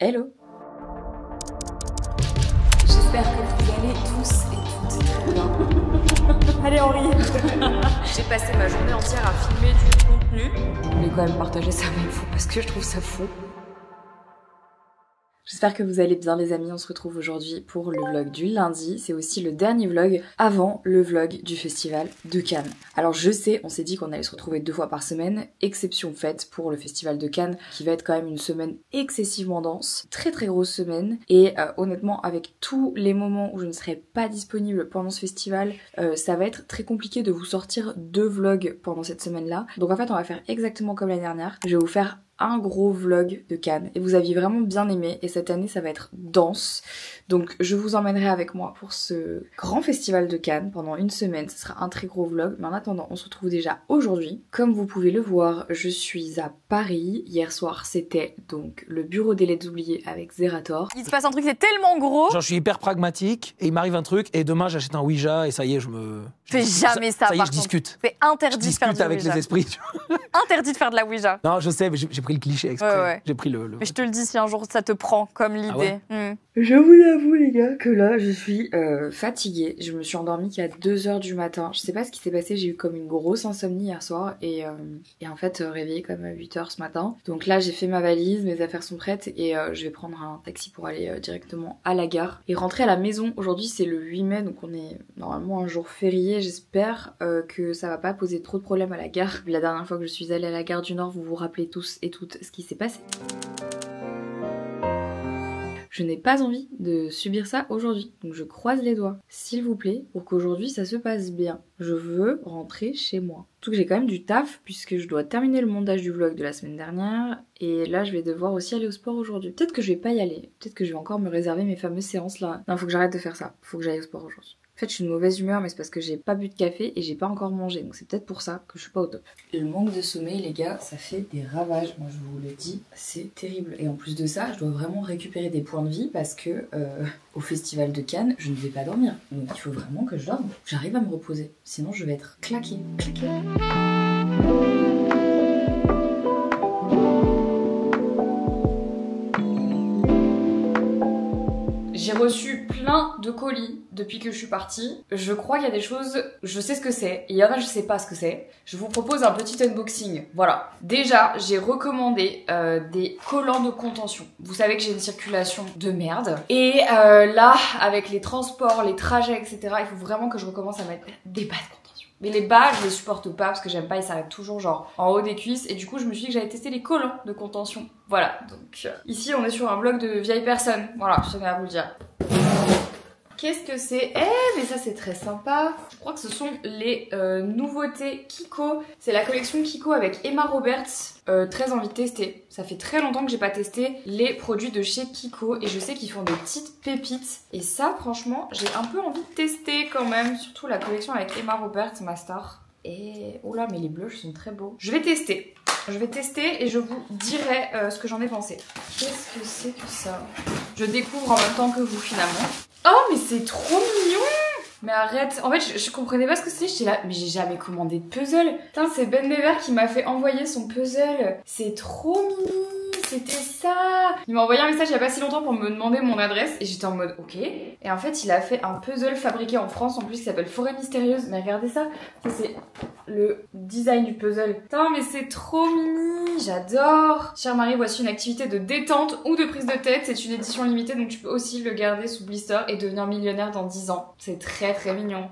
Hello! J'espère que vous allez tous et toutes très bien. Allez Henri. J'ai passé ma journée entière à filmer du contenu. Je voulais quand même partager ça avec vous parce que je trouve ça fou. J'espère que vous allez bien les amis, on se retrouve aujourd'hui pour le vlog du lundi. C'est aussi le dernier vlog avant le vlog du festival de Cannes. Alors je sais, on s'est dit qu'on allait se retrouver 2 fois par semaine, exception faite pour le festival de Cannes qui va être quand même une semaine excessivement dense, très grosse semaine. Et honnêtement avec tous les moments où je ne serai pas disponible pendant ce festival, ça va être très compliqué de vous sortir 2 vlogs pendant cette semaine-là. Donc en fait on va faire exactement comme l'année dernière, je vais vous faire un gros vlog de Cannes et vous aviez vraiment bien aimé et cette année ça va être dense, donc je vous emmènerai avec moi pour ce grand festival de Cannes pendant une semaine. Ce sera un très gros vlog, mais en attendant on se retrouve déjà aujourd'hui. Comme vous pouvez le voir, je suis à Paris. Hier soir c'était donc le bureau des lettres oubliées avec Zerator. Il se passe un truc, c'est tellement gros. Genre je suis hyper pragmatique et il m'arrive un truc et demain j'achète un Ouija et ça y est je fais jamais ça, ça y est, par je contre. discute. C'est interdit de faire discute du avec Ouija. les esprits. Interdit de faire de la Ouija. Non je sais mais j'ai pris le cliché exprès. Ouais. J'ai pris le... Mais je te le dis si un jour ça te prend comme l'idée. Ah ouais Je vous avoue les gars que là je suis fatiguée. Je me suis endormie qu'il y a 2 h du matin. Je sais pas ce qui s'est passé, j'ai eu comme une grosse insomnie hier soir et en fait réveillée comme à 8 h ce matin. Donc là j'ai fait ma valise, mes affaires sont prêtes et je vais prendre un taxi pour aller directement à la gare et rentrer à la maison. Aujourd'hui c'est le 8 mai donc on est normalement un jour férié. J'espère que ça va pas poser trop de problèmes à la gare. La dernière fois que je suis allée à la gare du Nord, vous vous rappelez tous et toutes ce qui s'est passé. Je n'ai pas envie de subir ça aujourd'hui, donc je croise les doigts, s'il vous plaît, pour qu'aujourd'hui ça se passe bien. Je veux rentrer chez moi. Surtout que j'ai quand même du taf, puisque je dois terminer le montage du vlog de la semaine dernière, et là je vais devoir aussi aller au sport aujourd'hui. Peut-être que je vais pas y aller, peut-être que je vais encore me réserver mes fameuses séances là. Non, faut que j'arrête de faire ça, faut que j'aille au sport aujourd'hui. En fait, je suis de mauvaise humeur, mais c'est parce que j'ai pas bu de café et j'ai pas encore mangé. Donc c'est peut-être pour ça que je suis pas au top. Le manque de sommeil, les gars, ça fait des ravages. Moi, je vous le dis, c'est terrible. Et en plus de ça, je dois vraiment récupérer des points de vie parce que au festival de Cannes, je ne vais pas dormir. Donc il faut vraiment que je dorme. J'arrive à me reposer. Sinon, je vais être claquée. J'ai reçu plein de colis depuis que je suis partie. Je crois qu'il y a des choses, je sais ce que c'est, et il y en a je sais pas ce que c'est. Je vous propose un petit unboxing. Voilà. Déjà, j'ai recommandé des collants de contention. Vous savez que j'ai une circulation de merde. Et là, avec les transports, les trajets, etc., il faut vraiment que je recommence à mettre des bas de contention. Mais les bas, je les supporte pas parce que j'aime pas, ils s'arrêtent toujours genre en haut des cuisses. Et du coup, je me suis dit que j'allais tester les collants de contention. Voilà, donc ici on est sur un vlog de vieille personne. Voilà, je tenais à vous le dire. Qu'est-ce que c'est? Mais ça c'est très sympa. Je crois que ce sont les nouveautés Kiko. C'est la collection Kiko avec Emma Roberts. Très envie de tester. Ça fait très longtemps que j'ai pas testé les produits de chez Kiko et je sais qu'ils font des petites pépites. Et ça franchement j'ai un peu envie de tester quand même. Surtout la collection avec Emma Roberts, ma star. Et oh là mais les blushs sont très beaux. Je vais tester. Et je vous dirai ce que j'en ai pensé. Qu'est-ce que c'est que ça? Je découvre en même temps que vous finalement. Oh mais c'est trop mignon! Mais arrête, en fait je comprenais pas ce que c'était, j'étais là, mais j'ai jamais commandé de puzzle. Putain c'est Ben Bever qui m'a fait envoyer son puzzle. C'est trop mignon, c'était ça. Il m'a envoyé un message il y a pas si longtemps pour me demander mon adresse et j'étais en mode ok. Et en fait il a fait un puzzle fabriqué en France en plus qui s'appelle Forêt Mystérieuse. Mais regardez ça, c'est le design du puzzle. Putain mais c'est trop mini, j'adore. Chère Marie, voici une activité de détente ou de prise de tête. C'est une édition limitée donc tu peux aussi le garder sous blister et devenir millionnaire dans 10 ans. C'est très mignon.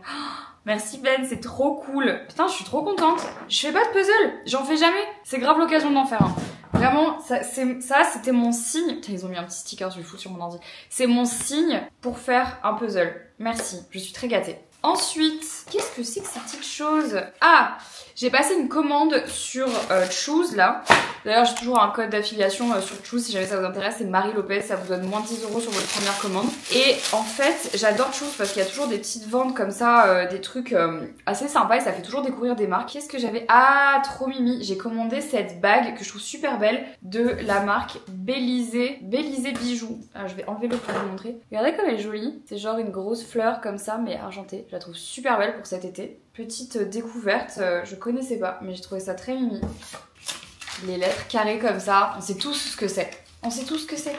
Merci Ben, c'est trop cool. Putain, je suis trop contente. Je fais pas de puzzle, j'en fais jamais. C'est grave l'occasion d'en faire un. Vraiment, ça c'était mon signe. Putain, ils ont mis un petit sticker, je vais le foutre sur mon ordi. C'est mon signe pour faire un puzzle. Merci, je suis très gâtée. Ensuite, qu'est-ce que c'est que ces petites choses? Ah, j'ai passé une commande sur Choose là. D'ailleurs, j'ai toujours un code d'affiliation sur Choose si jamais ça vous intéresse. C'est Marie Lopez, ça vous donne moins 10 € sur votre première commande. Et en fait, j'adore Choose parce qu'il y a toujours des petites ventes comme ça, des trucs assez sympas et ça fait toujours découvrir des marques. Qu'est-ce que j'avais? Ah, trop mimi. J'ai commandé cette bague que je trouve super belle de la marque Bélysée Bijoux. Alors, je vais enlever l'autre pour vous montrer. Regardez comme elle est jolie. C'est genre une grosse fleur comme ça mais argentée. Je la trouve super belle pour cet été. Petite découverte, je connaissais pas mais j'ai trouvé ça très mimi. Les lettres carrées comme ça, on sait tous ce que c'est. On sait tous ce que c'est.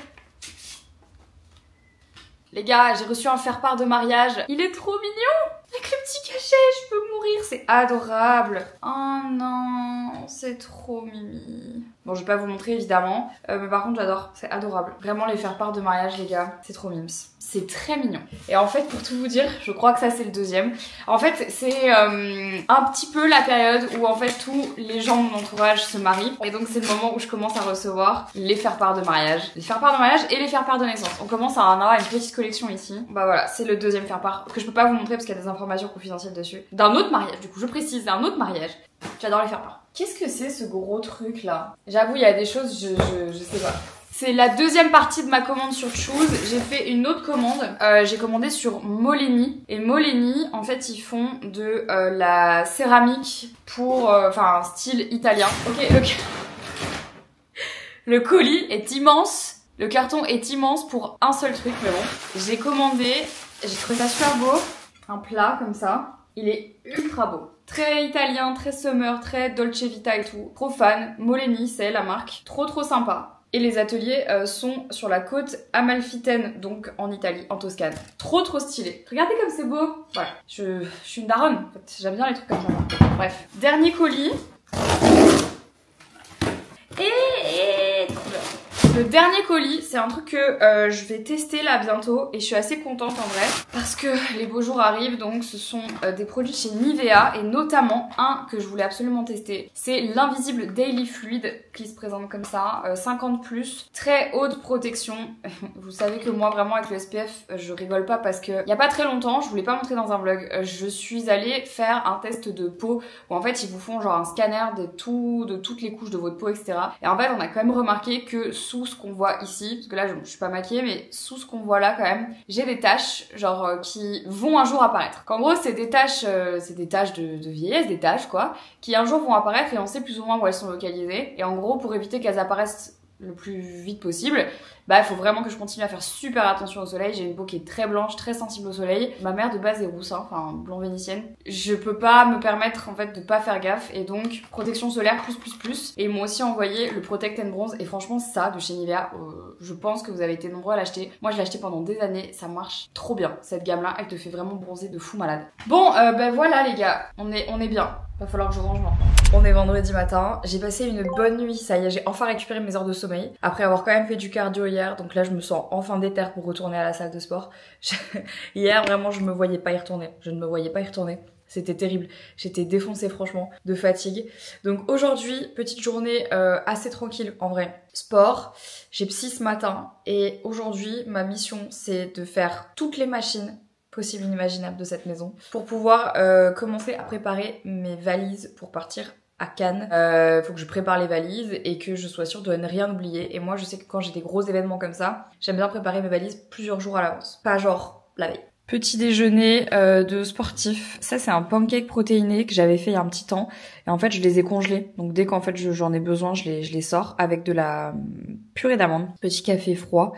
Les gars, j'ai reçu un faire-part de mariage. Il est trop mignon. Avec le petit cachet, je peux mourir, c'est adorable. Oh non, c'est trop mimi. Bon, je vais pas vous montrer évidemment, mais par contre j'adore, c'est adorable. Vraiment les faire-part de mariage les gars, c'est trop mimes. C'est très mignon. Et en fait, pour tout vous dire, je crois que ça c'est le deuxième. En fait, c'est un petit peu la période où en fait tous les gens de mon entourage se marient. Et donc c'est le moment où je commence à recevoir les faire-part de mariage. Les faire-part de mariage et les faire-part de naissance. On commence à en avoir une petite collection ici. Bah voilà, c'est le deuxième faire-part que je peux pas vous montrer parce qu'il y a des informations confidentielles dessus. D'un autre mariage, du coup je précise, d'un autre mariage. J'adore les faire-part. Qu'est-ce que c'est ce gros truc là? J'avoue, il y a des choses, je sais pas. C'est la deuxième partie de ma commande sur Choose. J'ai fait une autre commande. J'ai commandé sur Moleni. Et Moleni, en fait, ils font de la céramique pour... Enfin, style italien. Ok, le colis est immense. Le carton est immense pour un seul truc, mais bon. J'ai commandé, j'ai trouvé ça super beau. Un plat comme ça. Il est ultra beau. Très italien, très summer, très Dolce Vita et tout. Trop fan. Moleni, c'est la marque. Trop sympa. Et les ateliers sont sur la côte amalfitaine, donc en Italie, en Toscane. Trop stylé. Regardez comme c'est beau. Voilà, je suis une daronne. En fait, j'aime bien les trucs comme ça. Bref, dernier colis. Le dernier colis, c'est un truc que je vais tester là bientôt et je suis assez contente en vrai parce que les beaux jours arrivent, donc ce sont des produits chez Nivea et notamment un que je voulais absolument tester. C'est l'invisible Daily Fluid qui se présente comme ça, 50+, très haute protection. Vous savez que moi vraiment avec le SPF je rigole pas parce que il y a pas très longtemps, je vous l'ai pas montré dans un vlog, je suis allée faire un test de peau où en fait ils vous font genre un scanner de toutes les couches de votre peau, etc. Et en fait on a quand même remarqué que sous ce qu'on voit ici, parce que là je suis pas maquillée, mais sous ce qu'on voit là quand même, j'ai des taches genre qui vont un jour apparaître. Qu'en gros c'est des taches de vieillesse, des taches quoi, qui un jour vont apparaître et on sait plus ou moins où elles sont localisées. Et en gros pour éviter qu'elles apparaissent le plus vite possible, bah il faut vraiment que je continue à faire super attention au soleil. J'ai une peau qui est très blanche, très sensible au soleil. Ma mère de base est rousse, hein, enfin blond vénitienne. Je peux pas me permettre en fait de pas faire gaffe et donc protection solaire plus. Et ils m'ont aussi envoyé le Protect and Bronze et franchement ça de chez Nivea, je pense que vous avez été nombreux à l'acheter. Moi je l'ai acheté pendant des années, ça marche trop bien. Cette gamme là, elle te fait vraiment bronzer de fou malade. Bon bah voilà les gars, on est bien. Va falloir que je range maintenant. On est vendredi matin, j'ai passé une bonne nuit, ça y est, j'ai enfin récupéré mes heures de sommeil. Après avoir quand même fait du cardio hier, donc là je me sens enfin déter pour retourner à la salle de sport. Hier vraiment je me voyais pas y retourner, je ne me voyais pas y retourner. C'était terrible, j'étais défoncée franchement de fatigue. Donc aujourd'hui, petite journée assez tranquille en vrai. Sport, j'ai psy ce matin et aujourd'hui ma mission c'est de faire toutes les machines possible inimaginable de cette maison pour pouvoir commencer à préparer mes valises pour partir à Cannes. Faut que je prépare les valises et que je sois sûre de ne rien oublier. Et moi je sais que quand j'ai des gros événements comme ça, j'aime bien préparer mes valises plusieurs jours à l'avance, pas genre la veille. Petit déjeuner de sportif. Ça c'est un pancake protéiné que j'avais fait il y a un petit temps. Et en fait je les ai congelés. Donc dès qu'en fait j'en ai besoin, je les sors avec de la purée d'amande. Petit café froid.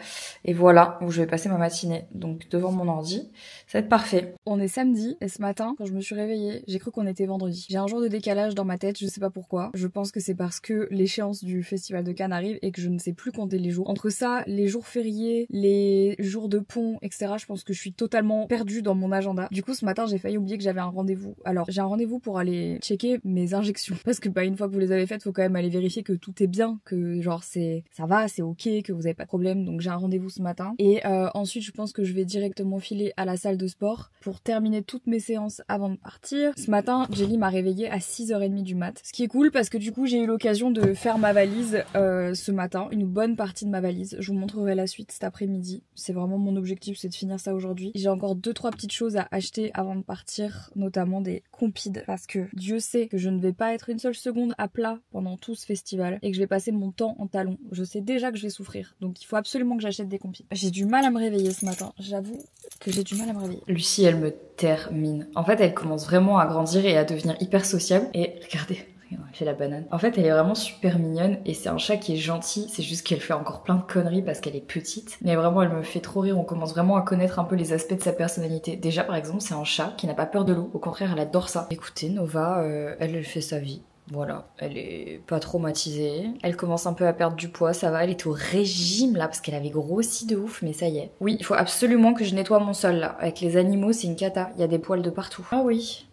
Et voilà où je vais passer ma matinée. Donc devant mon ordi. Ça va être parfait. On est samedi et ce matin, quand je me suis réveillée, j'ai cru qu'on était vendredi. J'ai un jour de décalage dans ma tête, je sais pas pourquoi. Je pense que c'est parce que l'échéance du festival de Cannes arrive et que je ne sais plus compter les jours. Entre ça, les jours fériés, les jours de pont, etc. Je pense que je suis totalement perdue dans mon agenda. Du coup, ce matin, j'ai failli oublier que j'avais un rendez-vous. Alors, j'ai un rendez-vous pour aller checker mes injections. Parce que bah, une fois que vous les avez faites, faut quand même aller vérifier que tout est bien, que genre ça va, c'est ok, que vous avez pas de problème. Donc j'ai un rendez-vous ce matin. Et ensuite, je pense que je vais directement filer à la salle de sport pour terminer toutes mes séances avant de partir. Ce matin, Jelly m'a réveillée à 6h30 du mat. Ce qui est cool parce que du coup, j'ai eu l'occasion de faire ma valise ce matin, une bonne partie de ma valise. Je vous montrerai la suite cet après-midi. C'est vraiment mon objectif, c'est de finir ça aujourd'hui. J'ai encore 2-3 petites choses à acheter avant de partir, notamment des compides parce que Dieu sait que je ne vais pas être une seule seconde à plat pendant tout ce festival et que je vais passer mon temps en talons. Je sais déjà que je vais souffrir, donc il faut absolument que j'achète des compides. J'ai du mal à me réveiller ce matin, j'avoue que j'ai du mal à me réveiller. Lucie, elle me termine. En fait, elle commence vraiment à grandir et à devenir hyper sociable. Et regardez, elle fait la banane. En fait, elle est vraiment super mignonne et c'est un chat qui est gentil. C'est juste qu'elle fait encore plein de conneries parce qu'elle est petite. Mais vraiment, elle me fait trop rire. On commence vraiment à connaître un peu les aspects de sa personnalité. Déjà, par exemple, c'est un chat qui n'a pas peur de l'eau. Au contraire, elle adore ça. Écoutez, Nova, elle fait sa vie. Voilà, elle est pas traumatisée. Elle commence un peu à perdre du poids, ça va. Elle est au régime là parce qu'elle avait grossi de ouf, mais ça y est. Oui, il faut absolument que je nettoie mon sol là. Avec les animaux, c'est une cata. Il y a des poils de partout. Ah oui.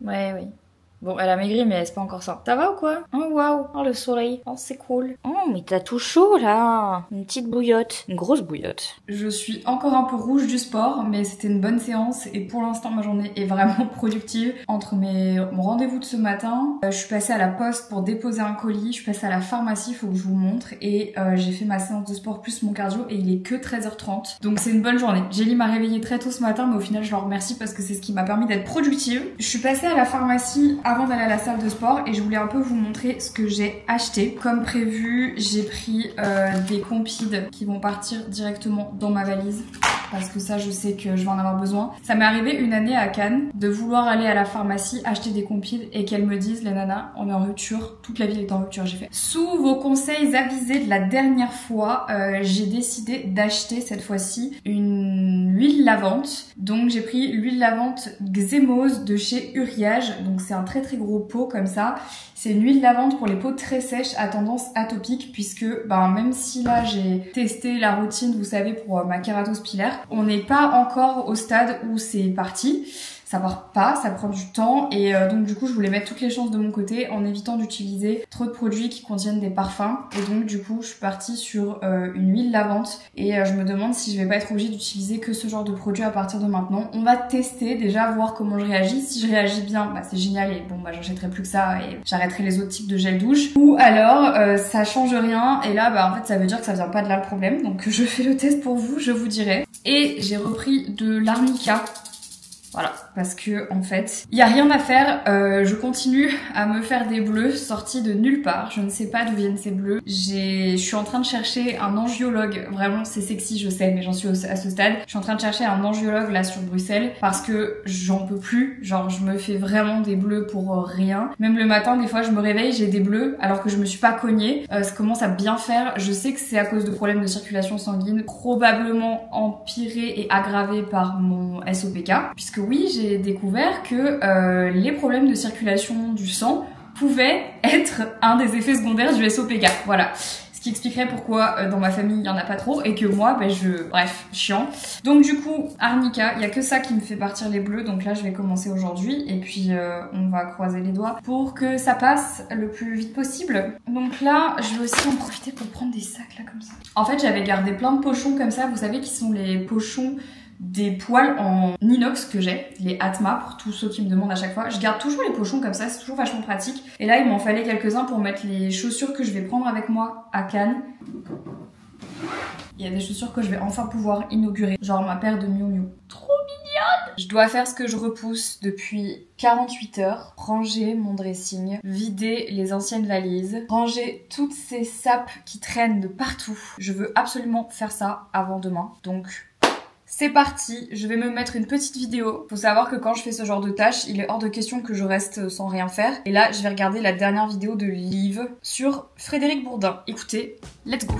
Ouais, oui. Bon, elle a maigri, mais c'est pas encore ça. Ça va ou quoi? Oh waouh, oh le soleil, oh c'est cool. Oh mais t'as tout chaud là, une petite bouillotte, une grosse bouillotte. Je suis encore un peu rouge du sport, mais c'était une bonne séance et pour l'instant ma journée est vraiment productive. Entre mon rendez-vous de ce matin, je suis passée à la poste pour déposer un colis, je suis passée à la pharmacie, faut que je vous montre, et j'ai fait ma séance de sport plus mon cardio et il est que 13h30. Donc c'est une bonne journée. Jelly m'a réveillée très tôt ce matin, mais au final je leur remercie parce que c'est ce qui m'a permis d'être productive. Je suis passée à la pharmacie avant d'aller à la salle de sport et je voulais un peu vous montrer ce que j'ai acheté. Comme prévu, j'ai pris des compides qui vont partir directement dans ma valise parce que ça je sais que je vais en avoir besoin. Ça m'est arrivé une année à Cannes de vouloir aller à la pharmacie acheter des compides et qu'elles me disent les nanas on est en rupture, toute la ville est en rupture. J'ai fait sous vos conseils avisés de la dernière fois, j'ai décidé d'acheter cette fois-ci une huile lavante. Donc j'ai pris l'huile lavante Xémose de chez Uriage, donc c'est un très très gros pot comme ça. C'est une huile lavante pour les peaux très sèches à tendance atopique puisque même si là j'ai testé la routine, vous savez, pour ma kératose pilaire, on n'est pas encore au stade où c'est parti. Ça part pas, ça prend du temps et donc du coup je voulais mettre toutes les chances de mon côté en évitant d'utiliser trop de produits qui contiennent des parfums et donc du coup je suis partie sur une huile lavante et je me demande si je vais pas être obligée d'utiliser que ce genre de produit à partir de maintenant. On va tester déjà, voir comment je réagis. Si je réagis bien, c'est génial et bon j'achèterai plus que ça et j'arrêterai les autres types de gel douche, ou alors ça change rien et là en fait ça veut dire que ça vient pas de là le problème, donc je fais le test pour vous, je vous dirai. Et j'ai repris de l'arnica. Voilà, parce que en fait, il y a rien à faire, je continue à me faire des bleus sortis de nulle part, je ne sais pas d'où viennent ces bleus. Je suis en train de chercher un angiologue, vraiment c'est sexy je sais, mais j'en suis à ce stade. Je suis en train de chercher un angiologue là sur Bruxelles parce que j'en peux plus, genre je me fais vraiment des bleus pour rien. Même le matin des fois je me réveille, j'ai des bleus alors que je me suis pas cognée, ça commence à bien faire. Je sais que c'est à cause de problèmes de circulation sanguine, probablement empirés et aggravés par mon SOPK, puisque oui, j'ai découvert que les problèmes de circulation du sang pouvaient être un des effets secondaires du SOPK. Voilà. Ce qui expliquerait pourquoi dans ma famille il y en a pas trop et que moi, bref, chiant. Donc du coup, arnica, il y a que ça qui me fait partir les bleus. Donc là, je vais commencer aujourd'hui et puis on va croiser les doigts pour que ça passe le plus vite possible. Donc là, je vais aussi en profiter pour prendre des sacs là comme ça. En fait, j'avais gardé plein de pochons comme ça. Vous savez qui sont les pochons des poils en inox que j'ai, les Atma, pour tous ceux qui me demandent à chaque fois. Je garde toujours les pochons comme ça, c'est toujours vachement pratique. Et là, il m'en fallait quelques-uns pour mettre les chaussures que je vais prendre avec moi à Cannes. Il y a des chaussures que je vais enfin pouvoir inaugurer, genre ma paire de Miu Miu. Trop mignonne! Je dois faire ce que je repousse depuis 48 heures. Ranger mon dressing, vider les anciennes valises, ranger toutes ces sapes qui traînent de partout. Je veux absolument faire ça avant demain, donc c'est parti, je vais me mettre une petite vidéo. Faut savoir que quand je fais ce genre de tâches, il est hors de question que je reste sans rien faire. Et là, je vais regarder la dernière vidéo de Liv sur Frédéric Bourdin. Écoutez, let's go!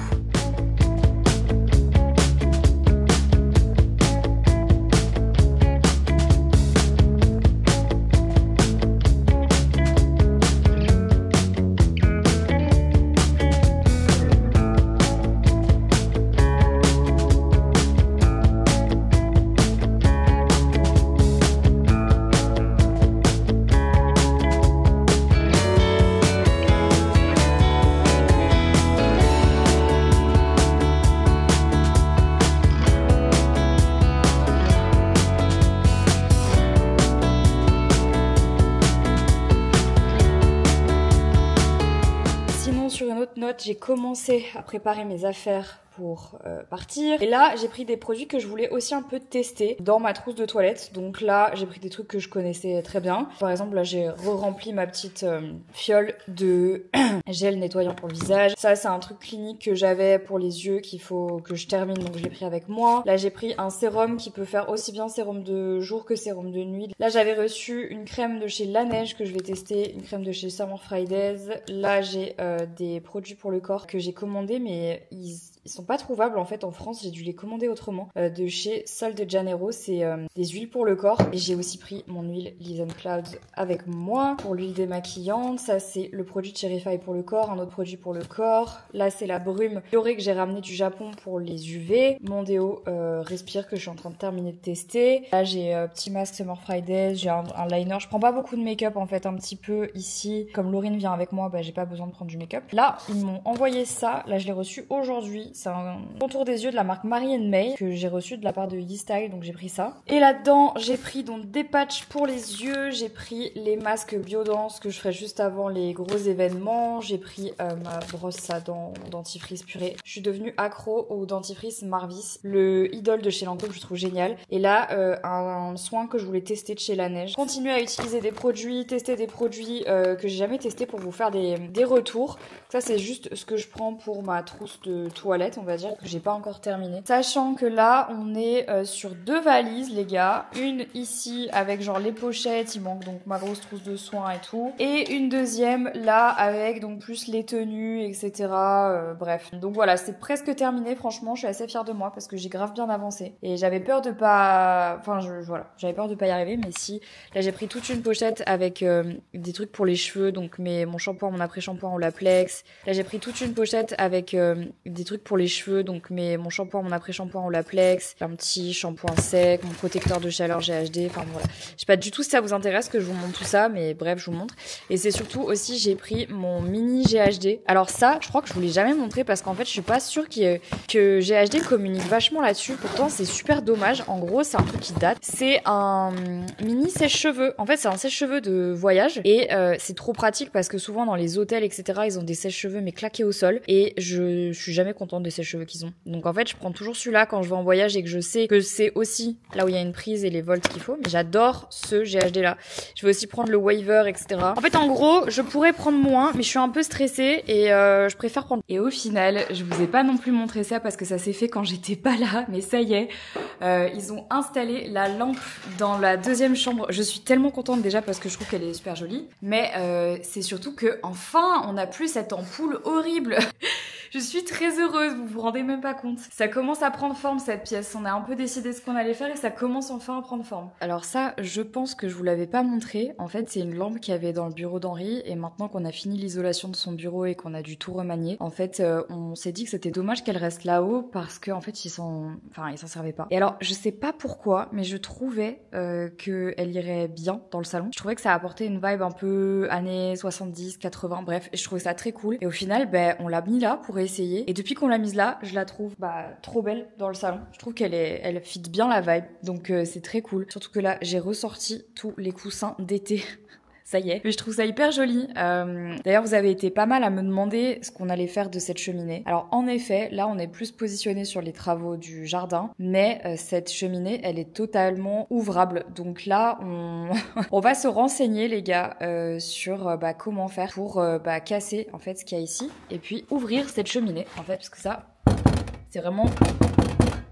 J'ai commencé à préparer mes affaires pour partir. Et là, j'ai pris des produits que je voulais aussi un peu tester dans ma trousse de toilette. Donc là, j'ai pris des trucs que je connaissais très bien. Par exemple, là, j'ai re-rempli ma petite fiole de gel nettoyant pour le visage. Ça, c'est un truc clinique que j'avais pour les yeux qu'il faut que je termine, donc je l'ai pris avec moi. Là, j'ai pris un sérum qui peut faire aussi bien sérum de jour que sérum de nuit. Là, j'avais reçu une crème de chez La Neige que je vais tester, une crème de chez Summer Fridays. Là, j'ai des produits pour le corps que j'ai commandés, mais Ils sont pas trouvables en fait en France, j'ai dû les commander autrement. De chez Sol de Janeiro, c'est des huiles pour le corps. Et j'ai aussi pris mon huile Liz Clouds avec moi pour l'huile démaquillante. Ça c'est le produit de Cherify pour le corps, un autre produit pour le corps. Là c'est la brume dorée que j'ai ramenée du Japon pour les UV. Mon déo Respire que je suis en train de terminer de tester. Là j'ai petit masque Summer Fridays, j'ai un liner. Je prends pas beaucoup de make-up en fait, un petit peu ici. Comme Laurine vient avec moi, bah j'ai pas besoin de prendre du make-up. Là ils m'ont envoyé ça, là je l'ai reçu aujourd'hui. C'est un contour des yeux de la marque Marie May que j'ai reçu de la part de YesStyle, donc j'ai pris ça. Et là-dedans j'ai pris donc des patchs pour les yeux, j'ai pris les masques Biodance que je ferai juste avant les gros événements, j'ai pris ma brosse à dents dentifrice purée. Je suis devenue accro au dentifrice Marvis, le idole de chez Lancôme que je trouve génial. Et là un soin que je voulais tester de chez La Neige. Continuer à utiliser des produits, tester des produits que j'ai jamais testés pour vous faire des retours. Ça c'est juste ce que je prends pour ma trousse de toilette, on va dire, que j'ai pas encore terminé. Sachant que là on est sur 2 valises les gars, une ici avec genre les pochettes, il manque donc ma grosse trousse de soins et tout, et une deuxième là avec donc plus les tenues etc. Bref, donc voilà, c'est presque terminé. Franchement je suis assez fière de moi parce que j'ai grave bien avancé et j'avais peur de pas, enfin voilà, j'avais peur de pas y arriver, mais si, là j'ai pris toute une pochette avec des trucs pour les cheveux, donc mon shampoing, mon après-shampoing au Laplex. Là j'ai pris toute une pochette avec des trucs pour les cheveux, donc mon shampoing, mon après-shampoing au Laplex, un petit shampoing sec, mon protecteur de chaleur GHD, enfin voilà. Je sais pas du tout si ça vous intéresse que je vous montre tout ça, mais bref, je vous montre. Et c'est surtout aussi, j'ai pris mon mini GHD. Alors ça, je crois que je vous l'ai jamais montré parce qu'en fait, je suis pas sûre que GHD communique vachement là-dessus. Pourtant, c'est super dommage. En gros, c'est un truc qui date. C'est un mini sèche-cheveux. En fait, c'est un sèche-cheveux de voyage et c'est trop pratique parce que souvent dans les hôtels, etc., ils ont des sèche-cheveux mais claqués au sol et je suis jamais contente des sèche-cheveux qu'ils ont. Donc en fait, je prends toujours celui-là quand je vais en voyage et que je sais que c'est aussi là où il y a une prise et les volts qu'il faut. Mais j'adore ce GHD là. Je vais aussi prendre le Waver, etc. En fait, en gros, je pourrais prendre moins, mais je suis un peu stressée et je préfère prendre. Et au final, je vous ai pas non plus montré ça parce que ça s'est fait quand j'étais pas là, mais ça y est, ils ont installé la lampe dans la deuxième chambre. Je suis tellement contente déjà parce que je trouve qu'elle est super jolie, mais c'est surtout que enfin, on n'a plus cette ampoule horrible. Je suis très heureuse, vous vous rendez même pas compte. Ça commence à prendre forme cette pièce, on a un peu décidé ce qu'on allait faire et ça commence enfin à prendre forme. Alors ça, je pense que je vous l'avais pas montré. En fait, c'est une lampe qu'il y avait dans le bureau d'Henri et maintenant qu'on a fini l'isolation de son bureau et qu'on a dû tout remanier, en fait, on s'est dit que c'était dommage qu'elle reste là-haut parce qu'en fait, ils s'en servaient pas. Et alors, je sais pas pourquoi, mais je trouvais qu'elle irait bien dans le salon. Je trouvais que ça apportait une vibe un peu années 70, 80, bref, et je trouvais ça très cool. Et au final, on l'a mis là pour essayer. Et depuis qu'on l'a mise là, je la trouve trop belle dans le salon. Je trouve elle fit bien la vibe. Donc c'est très cool. Surtout que là, j'ai ressorti tous les coussins d'été. Ça y est. Mais je trouve ça hyper joli. D'ailleurs, vous avez été pas mal à me demander ce qu'on allait faire de cette cheminée. Alors en effet, là on est plus positionné sur les travaux du jardin, mais cette cheminée, elle est totalement ouvrable. Donc là, on va se renseigner les gars sur comment faire pour casser en fait ce qu'il y a ici et puis ouvrir cette cheminée en fait, parce que ça, c'est vraiment...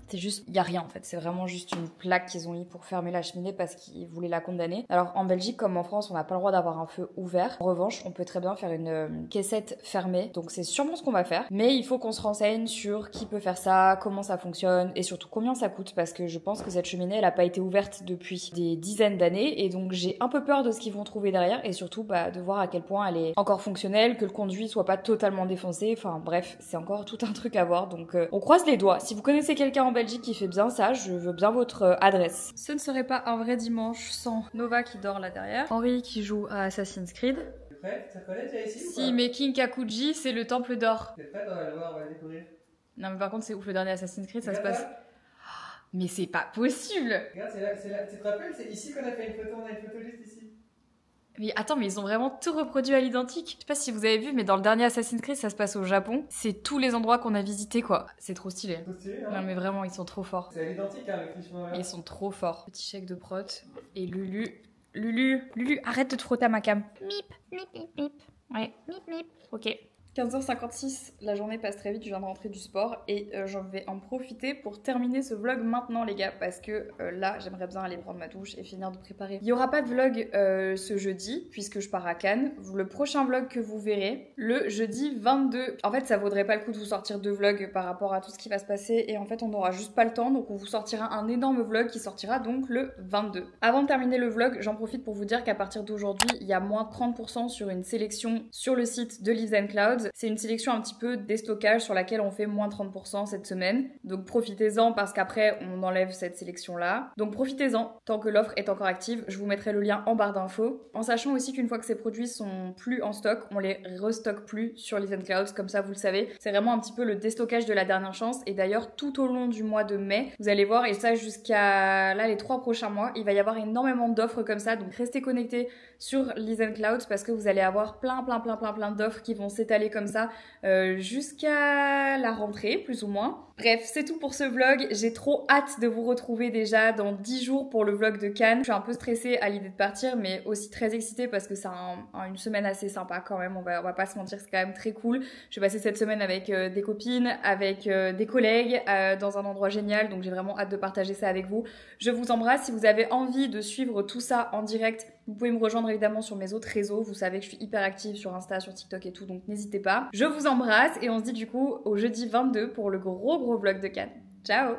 C'est juste, il y a rien en fait, c'est vraiment juste une plaque qu'ils ont mis pour fermer la cheminée parce qu'ils voulaient la condamner. Alors en Belgique comme en France, on n'a pas le droit d'avoir un feu ouvert. En revanche, on peut très bien faire une caissette fermée, donc c'est sûrement ce qu'on va faire. Mais il faut qu'on se renseigne sur qui peut faire ça, comment ça fonctionne et surtout combien ça coûte parce que je pense que cette cheminée, elle a pas été ouverte depuis des dizaines d'années et donc j'ai un peu peur de ce qu'ils vont trouver derrière et surtout de voir à quel point elle est encore fonctionnelle, que le conduit soit pas totalement défoncé. Enfin bref, c'est encore tout un truc à voir. Donc on croise les doigts. Si vous connaissez quelqu'un en Belgique qui fait bien ça, je veux bien votre adresse. Ce ne serait pas un vrai dimanche sans Nova qui dort là derrière, Henri qui joue à Assassin's Creed. T'es prête? Ça connaît déjà ici? Si, mais King Kakuji, c'est le temple d'or. T'es prête? On va le voir, on va le découvrir. Non mais par contre c'est ouf, le dernier Assassin's Creed, ça se passe... Mais c'est pas possible! Regarde, c'est là, tu te rappelles? C'est ici qu'on a fait une photo, on a une photo juste ici. Mais attends, mais ils ont vraiment tout reproduit à l'identique. Je sais pas si vous avez vu, mais dans le dernier Assassin's Creed, ça se passe au Japon. C'est tous les endroits qu'on a visités, quoi. C'est trop stylé. Trop stylé, hein? Non mais vraiment, ils sont trop forts. C'est à l'identique, hein, le cliché. Ils sont trop forts. Petit chèque de prot. Et Lulu, arrête de te frotter à ma cam. Mip, mip, mip, mip. Ouais, mip, mip. Ok. 15h56, la journée passe très vite, je viens de rentrer du sport et je vais en profiter pour terminer ce vlog maintenant les gars parce que là j'aimerais bien aller prendre ma douche et finir de préparer. Il n'y aura pas de vlog ce jeudi puisque je pars à Cannes. Le prochain vlog que vous verrez, le jeudi 22. En fait ça vaudrait pas le coup de vous sortir deux vlogs par rapport à tout ce qui va se passer et en fait on n'aura juste pas le temps donc on vous sortira un énorme vlog qui sortira donc le 22. Avant de terminer le vlog, j'en profite pour vous dire qu'à partir d'aujourd'hui il y a moins 30% sur une sélection sur le site de Lives and Clouds. C'est une sélection un petit peu déstockage sur laquelle on fait moins 30% cette semaine. Donc profitez-en parce qu'après on enlève cette sélection là. Donc profitez-en tant que l'offre est encore active. Je vous mettrai le lien en barre d'infos. En sachant aussi qu'une fois que ces produits sont plus en stock, on les restocke plus sur Lives and Clouds. Comme ça vous le savez. C'est vraiment un petit peu le déstockage de la dernière chance. Et d'ailleurs tout au long du mois de mai, vous allez voir et ça jusqu'à là les 3 prochains mois, il va y avoir énormément d'offres comme ça. Donc restez connectés sur Lives and Clouds parce que vous allez avoir plein d'offres qui vont s'étaler comme ça jusqu'à la rentrée plus ou moins. Bref, c'est tout pour ce vlog. J'ai trop hâte de vous retrouver déjà dans 10 jours pour le vlog de Cannes. Je suis un peu stressée à l'idée de partir mais aussi très excitée parce que c'est une semaine assez sympa quand même. On va pas se mentir, c'est quand même très cool. Je vais passer cette semaine avec des copines, avec des collègues dans un endroit génial donc j'ai vraiment hâte de partager ça avec vous. Je vous embrasse. Si vous avez envie de suivre tout ça en direct, vous pouvez me rejoindre évidemment sur mes autres réseaux. Vous savez que je suis hyper active sur Insta, sur TikTok et tout, donc n'hésitez pas. Je vous embrasse et on se dit du coup au jeudi 22 pour le gros vlog de Cannes. Ciao!